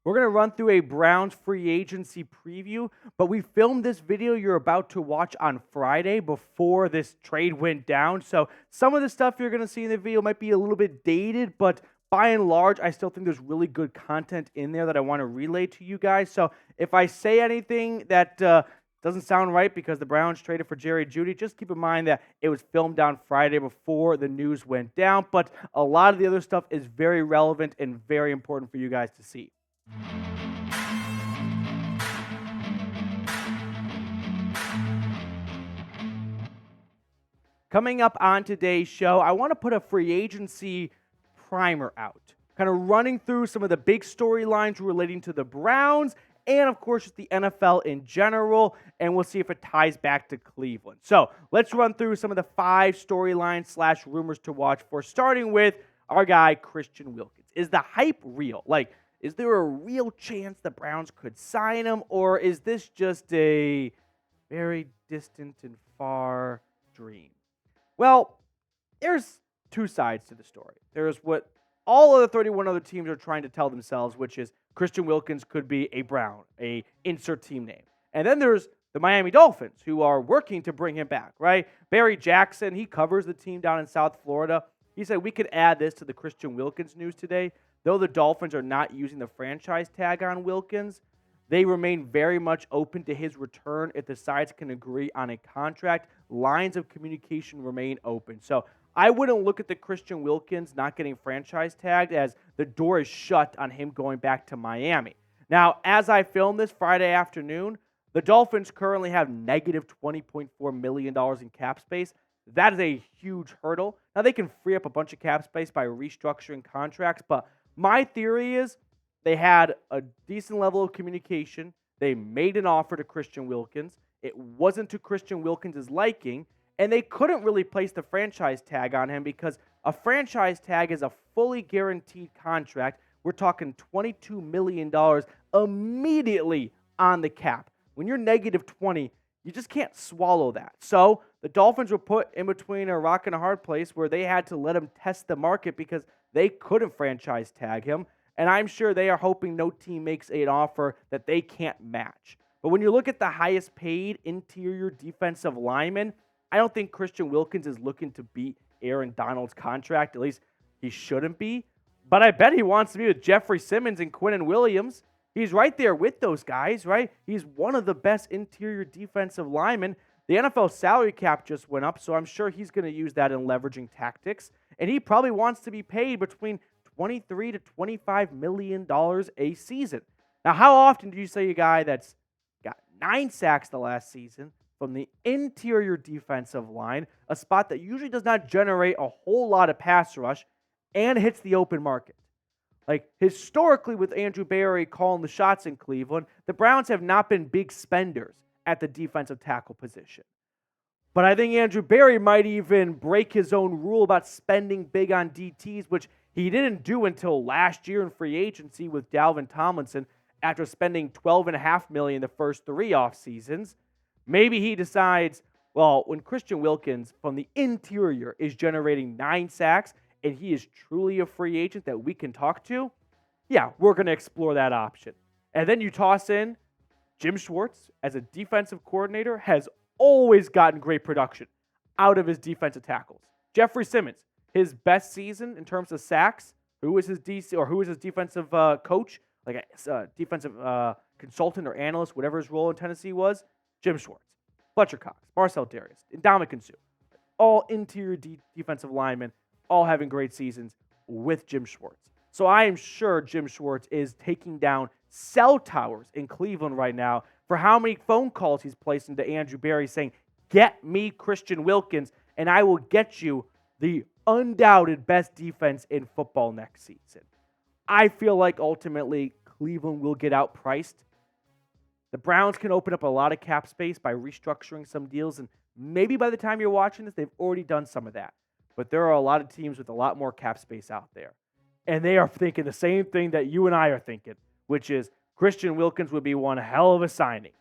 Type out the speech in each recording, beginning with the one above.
We're going to run through a Browns free agency preview, but we filmed this video you're about to watch on Friday before this trade went down. So some of the stuff you're going to see in the video might be a little bit dated, but by and large, I still think there's really good content in there that I want to relay to you guys. So if I say anything that doesn't sound right because the Browns traded for Jerry Jeudy, just keep in mind that it was filmed on Friday before the news went down. But a lot of the other stuff is very relevant and very important for you guys to see. Coming up on today's show, I want to put a free agency primer out, kind of running through some of the big storylines relating to the Browns and, of course, just the NFL in general, and we'll see if it ties back to Cleveland. So let's run through some of the 5 storylines / rumors to watch for, starting with our guy, Christian Wilkins. Is the hype real? Is there a real chance the Browns could sign him, or is this just a very distant and far dream? Well, there's 2 sides to the story. There's what all of the 31 other teams are trying to tell themselves, which is Christian Wilkins could be a Brown, a insert team name. And then there's the Miami Dolphins, who are working to bring him back, right? Barry Jackson, he covers the team down in South Florida. He said we could add this to the Christian Wilkins news today. Though the Dolphins are not using the franchise tag on Wilkins, they remain very much open to his return if the sides can agree on a contract. Lines of communication remain open. So I wouldn't look at the Christian Wilkins not getting franchise tagged as the door is shut on him going back to Miami. Now, as I film this Friday afternoon, the Dolphins currently have negative $20.4 million in cap space. That is a huge hurdle. Now, they can free up a bunch of cap space by restructuring contracts, but my theory is they had a decent level of communication. They made an offer to Christian Wilkins. It wasn't to Christian Wilkins' liking, and they couldn't really place the franchise tag on him because a franchise tag is a fully guaranteed contract. We're talking $22 million immediately on the cap. When you're negative 20, you just can't swallow that. So the Dolphins were put in between a rock and a hard place where they had to let him test the market because they couldn't franchise tag him. And I'm sure they are hoping no team makes an offer that they can't match. But when you look at the highest paid interior defensive lineman, I don't think Christian Wilkins is looking to beat Aaron Donald's contract. At least he shouldn't be. But I bet he wants to be with Jeffrey Simmons and Quinnen Williams. He's right there with those guys, right? He's one of the best interior defensive linemen. The NFL salary cap just went up, so I'm sure he's going to use that in leveraging tactics. And he probably wants to be paid between $23 to $25 million a season. Now, how often do you say a guy that's got 9 sacks the last season from the interior defensive line, a spot that usually does not generate a whole lot of pass rush, and hits the open market? Historically, with Andrew Berry calling the shots in Cleveland, the Browns have not been big spenders at the defensive tackle position. But I think Andrew Berry might even break his own rule about spending big on DTs, which he didn't do until last year in free agency with Dalvin Tomlinson after spending $12.5 million the first 3 off seasons. Maybe he decides, well, when Christian Wilkins from the interior is generating 9 sacks and he is truly a free agent that we can talk to, yeah, we're going to explore that option. And then you toss in Jim Schwartz as a defensive coordinator has always gotten great production out of his defensive tackles. Jeffrey Simmons, his best season in terms of sacks. Who was his DC or who was his defensive coach, like a defensive consultant or analyst, whatever his role in Tennessee was? Jim Schwartz, Fletcher Cox, Marcel Darius, Ndamukong Suh, all interior defensive linemen, all having great seasons with Jim Schwartz. So I am sure Jim Schwartz is taking down cell towers in Cleveland right now for how many phone calls he's placed into Andrew Berry saying, get me Christian Wilkins, and I will get you the undoubted best defense in football next season. I feel like ultimately Cleveland will get outpriced. The Browns can open up a lot of cap space by restructuring some deals, and maybe by the time you're watching this, they've already done some of that. But there are a lot of teams with a lot more cap space out there. And they are thinking the same thing that you and I are thinking, which is Christian Wilkins would be one hell of a signing.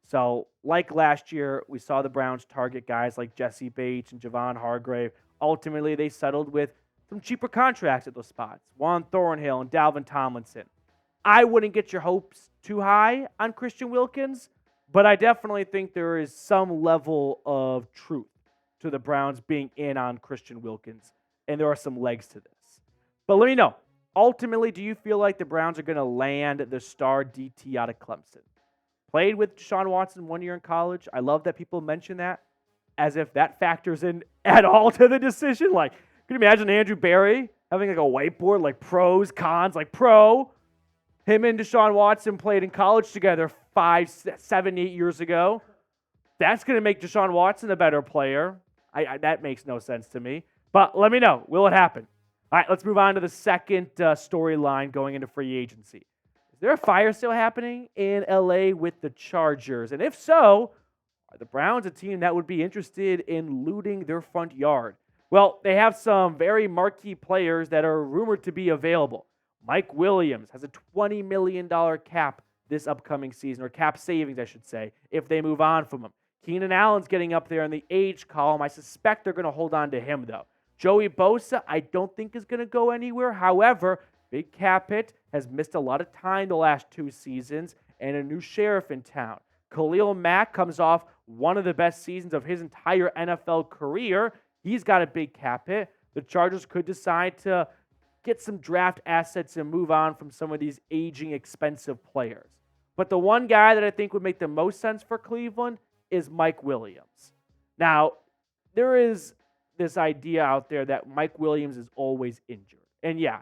So, like last year, we saw the Browns target guys like Jesse Bates and Javon Hargrave. Ultimately, they settled with some cheaper contracts at those spots. Juan Thornhill and Dalvin Tomlinson. I wouldn't get your hopes too high on Christian Wilkins, but I definitely think there is some level of truth to the Browns being in on Christian Wilkins, and there are some legs to this. But let me know, ultimately, do you feel like the Browns are going to land the star DT out of Clemson? Played with Deshaun Watson 1 year in college. I love that people mention that as if that factors in at all to the decision. Like, can you imagine Andrew Berry having like a whiteboard, like pros, cons, like pro? Him and Deshaun Watson played in college together 5, 7, 8 years ago. That's going to make Deshaun Watson a better player. That makes no sense to me. But let me know. Will it happen? All right, let's move on to the second storyline going into free agency. Is there a fire sale happening in LA with the Chargers? And if so, are the Browns a team that would be interested in looting their front yard? Well, they have some very marquee players that are rumored to be available. Mike Williams has a $20 million cap this upcoming season, or cap savings, I should say, if they move on from him. Keenan Allen's getting up there in the age column. I suspect they're going to hold on to him, though. Joey Bosa, I don't think is going to go anywhere. However, big cap hit, has missed a lot of time the last 2 seasons, and a new sheriff in town. Khalil Mack comes off one of the best seasons of his entire NFL career. He's got a big cap hit. The Chargers could decide to get some draft assets and move on from some of these aging, expensive players. But the one guy that I think would make the most sense for Cleveland is Mike Williams. Now, there is this idea out there that Mike Williams is always injured. And yeah,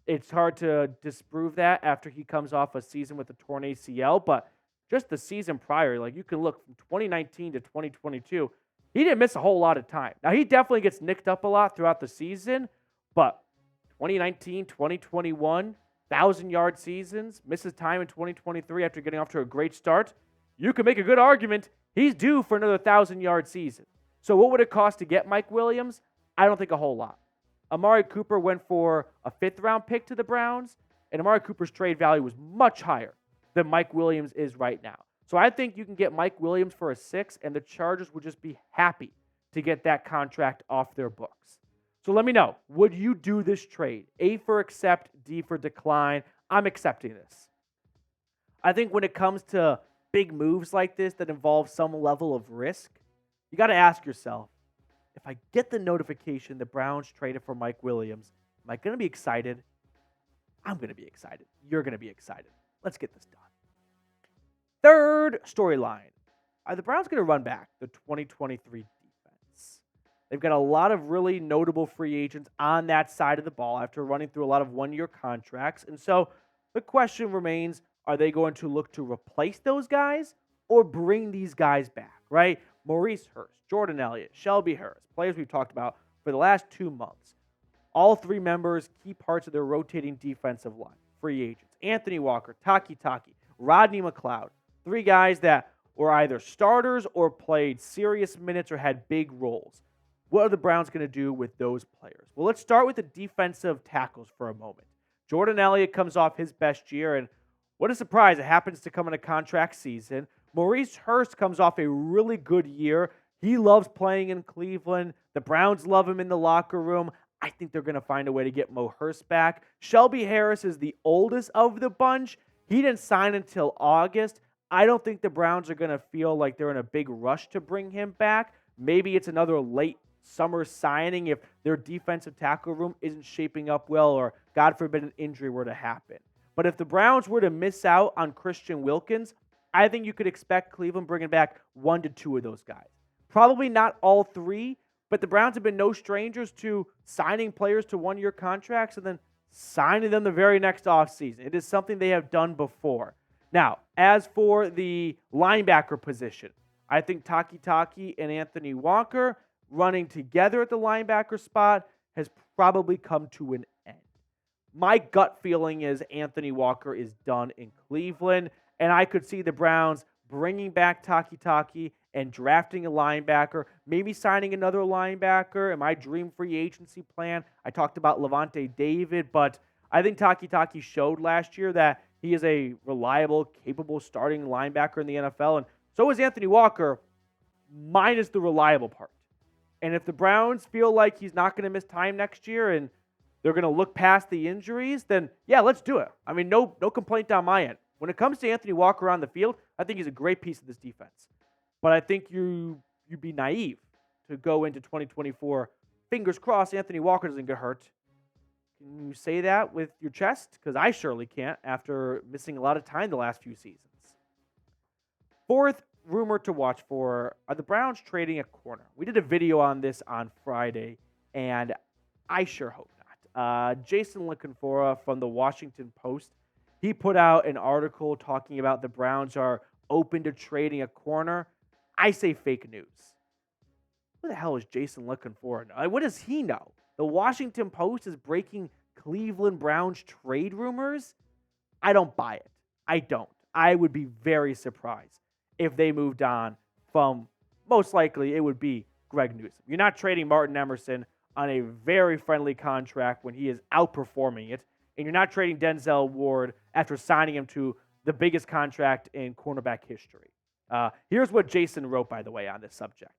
it's hard to disprove that after he comes off a season with a torn ACL, but just the season prior, like you can look from 2019 to 2022, he didn't miss a whole lot of time. Now, he definitely gets nicked up a lot throughout the season, but 2019, 2021, 1,000-yard seasons, misses time in 2023 after getting off to a great start. You can make a good argument he's due for another 1,000-yard season. So what would it cost to get Mike Williams? I don't think a whole lot. Amari Cooper went for a 5th-round pick to the Browns, and Amari Cooper's trade value was much higher than Mike Williams is right now. So I think you can get Mike Williams for a 6, and the Chargers would just be happy to get that contract off their books. So let me know, would you do this trade? A for accept, D for decline. I'm accepting this. I think when it comes to big moves like this that involve some level of risk, you got to ask yourself, if I get the notification the Browns traded for Mike Williams, am I going to be excited? I'm going to be excited. You're going to be excited. Let's get this done. Third storyline. Are the Browns going to run back the 2023 defense? They've got a lot of really notable free agents on that side of the ball after running through a lot of one-year contracts. And so the question remains, are they going to look to replace those guys or bring these guys back, right? Maurice Hurst, Jordan Elliott, Shelby Harris, players we've talked about for the last 2 months. All 3 members, key parts of their rotating defensive line, free agents. Anthony Walker, Taki, Rodney McLeod, 3 guys that were either starters or played serious minutes or had big roles. What are the Browns going to do with those players? Well, let's start with the defensive tackles for a moment. Jordan Elliott comes off his best year, and what a surprise, it happens to come in a contract season. Maurice Hurst comes off a really good year. He loves playing in Cleveland. The Browns love him in the locker room. I think they're going to find a way to get Mo Hurst back. Shelby Harris is the oldest of the bunch. He didn't sign until August. I don't think the Browns are going to feel like they're in a big rush to bring him back. Maybe it's another late summer signing if their defensive tackle room isn't shaping up well or, God forbid, an injury were to happen. But if the Browns were to miss out on Christian Wilkins, I think you could expect Cleveland bringing back 1 to 2 of those guys. Probably not all 3, but the Browns have been no strangers to signing players to 1-year contracts and then signing them the very next offseason. It is something they have done before. Now, as for the linebacker position, I think Taki and Anthony Walker running together at the linebacker spot has probably come to an end. My gut feeling is Anthony Walker is done in Cleveland, and I could see the Browns bringing back Taki and drafting a linebacker, maybe signing another linebacker. In my dream free agency plan, I talked about Levante David, but I think Taki showed last year that he is a reliable, capable starting linebacker in the NFL, and so is Anthony Walker, minus the reliable part. And if the Browns feel like he's not going to miss time next year and they're going to look past the injuries, then yeah, let's do it. I mean, no complaint on my end. When it comes to Anthony Walker on the field, I think he's a great piece of this defense. But I think you'd be naive to go into 2024, fingers crossed Anthony Walker doesn't get hurt. Can you say that with your chest? Because I surely can't after missing a lot of time the last few seasons. Fourth rumor to watch for are the Browns trading a corner. We did a video on this on Friday, and I sure hope not. Jason Licanfora from the Washington Post, he put out an article talking about the Browns are open to trading a corner. I say fake news. Who the hell is Jason Licanfora? What does he know? The Washington Post is breaking Cleveland Browns trade rumors? I don't buy it. I don't. I would be very surprised if they moved on from, most likely, it would be Greg Newsome. You're not trading Martin Emerson on a very friendly contract when he is outperforming it, and you're not trading Denzel Ward after signing him to the biggest contract in cornerback history. Here's what Jason wrote, by the way, on this subject.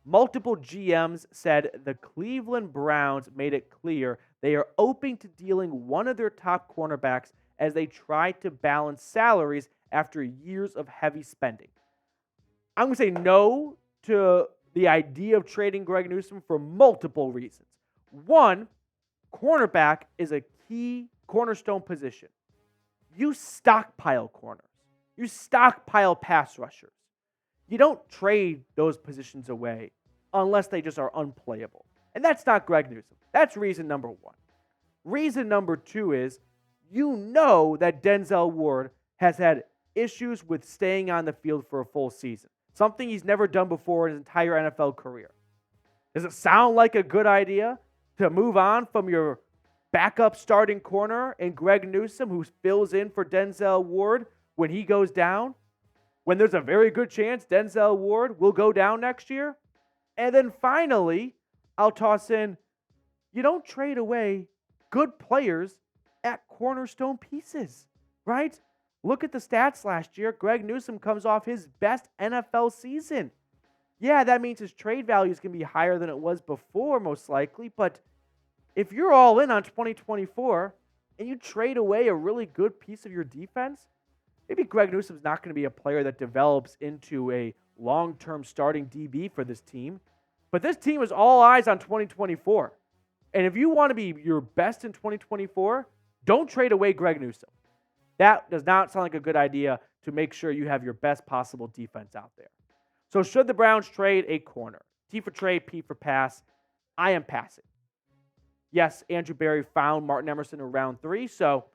Multiple GMs said the Cleveland Browns made it clear they are open to dealing one of their top cornerbacks as they try to balance salaries after years of heavy spending. I'm going to say no to the idea of trading Greg Newsome for multiple reasons. One, cornerback is a key cornerstone position. You stockpile corners. You stockpile pass rushers. You don't trade those positions away unless they just are unplayable. And that's not Greg Newsome. That's reason number one. Reason number two is you know that Denzel Ward has had issues with staying on the field for a full season, something he's never done before in his entire NFL career. Does it sound like a good idea to move on from your backup starting corner and Greg Newsome, who fills in for Denzel Ward when he goes down, when there's a very good chance Denzel Ward will go down next year? And then finally, I'll toss in, you don't trade away good players at cornerstone pieces, right? Look at the stats last year. Greg Newsome comes off his best NFL season. Yeah, that means his trade value is going to be higher than it was before, most likely. But if you're all in on 2024 and you trade away a really good piece of your defense, maybe Greg Newsome's not going to be a player that develops into a long-term starting DB for this team. But this team is all eyes on 2024. And if you want to be your best in 2024, don't trade away Greg Newsome. That does not sound like a good idea to make sure you have your best possible defense out there. So should the Browns trade a corner? T for trade, P for pass. I am passing. Yes, Andrew Berry found Martin Emerson in round 3, so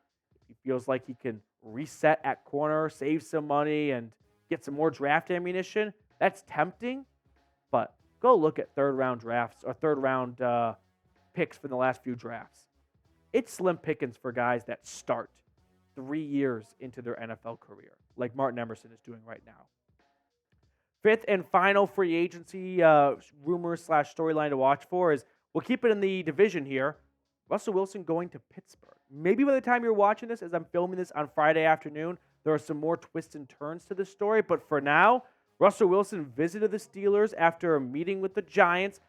he feels like he can reset at corner, save some money, and get some more draft ammunition. That's tempting, but go look at third-round drafts or third-round picks from the last few drafts. It's slim pickings for guys that start 3 years into their NFL career, like Martin Emerson is doing right now. Fifth and final free agency rumor/storyline to watch for is, we'll keep it in the division here, Russell Wilson going to Pittsburgh. Maybe by the time you're watching this, as I'm filming this on Friday afternoon, there are some more twists and turns to this story. But for now, Russell Wilson visited the Steelers after a meeting with the Giants.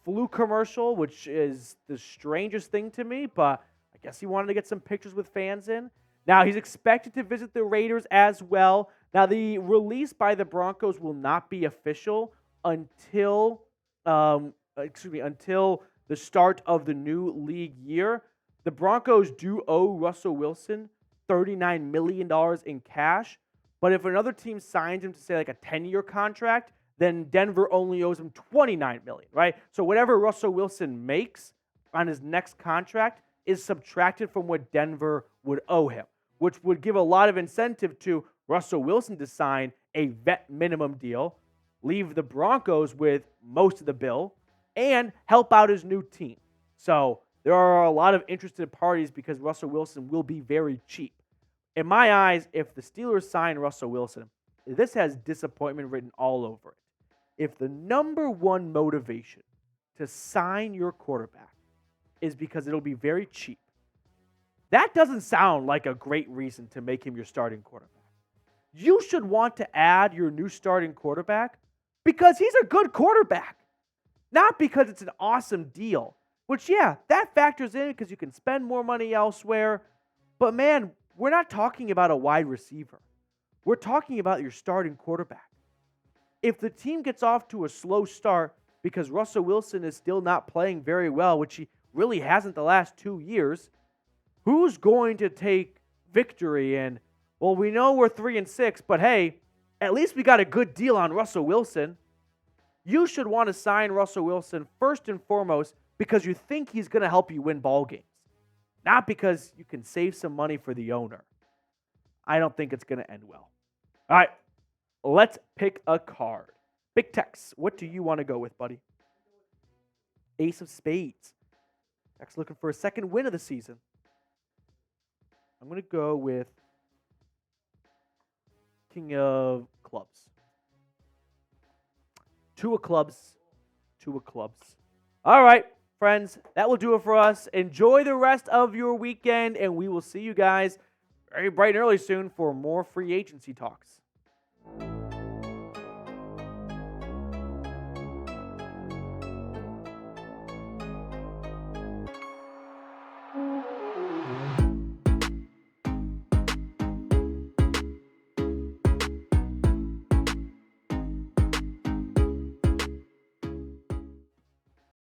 Flu commercial, which is the strangest thing to me, but I guess he wanted to get some pictures with fans in. Now, he's expected to visit the Raiders as well. Now, the release by the Broncos will not be official until the start of the new league year. The Broncos do owe Russell Wilson $39 million in cash, but if another team signs him to, say, like a 10-year contract, then Denver only owes him $29 million, right? So whatever Russell Wilson makes on his next contract is subtracted from what Denver would owe him, which would give a lot of incentive to Russell Wilson to sign a vet minimum deal, leave the Broncos with most of the bill, and help out his new team. So there are a lot of interested parties because Russell Wilson will be very cheap. In my eyes, if the Steelers sign Russell Wilson, this has disappointment written all over it. If the number one motivation to sign your quarterback is because it'll be very cheap, that doesn't sound like a great reason to make him your starting quarterback. You should want to add your new starting quarterback because he's a good quarterback, not because it's an awesome deal. Which, yeah, that factors in because you can spend more money elsewhere. But, man, we're not talking about a wide receiver. We're talking about your starting quarterback. If the team gets off to a slow start because Russell Wilson is still not playing very well, which he really hasn't the last 2 years, who's going to take victory? And, well, we know we're 3-6, but hey, at least we got a good deal on Russell Wilson. You should want to sign Russell Wilson first and foremost because you think he's going to help you win ball games, not because you can save some money for the owner. I don't think it's going to end well. All right, let's pick a card. Big Tex, what do you want to go with, buddy? Ace of Spades. Tex looking for a second win of the season. I'm going to go with King of Clubs. Two of clubs. All right, friends, that will do it for us. Enjoy the rest of your weekend, and we will see you guys very bright and early soon for more free agency talks.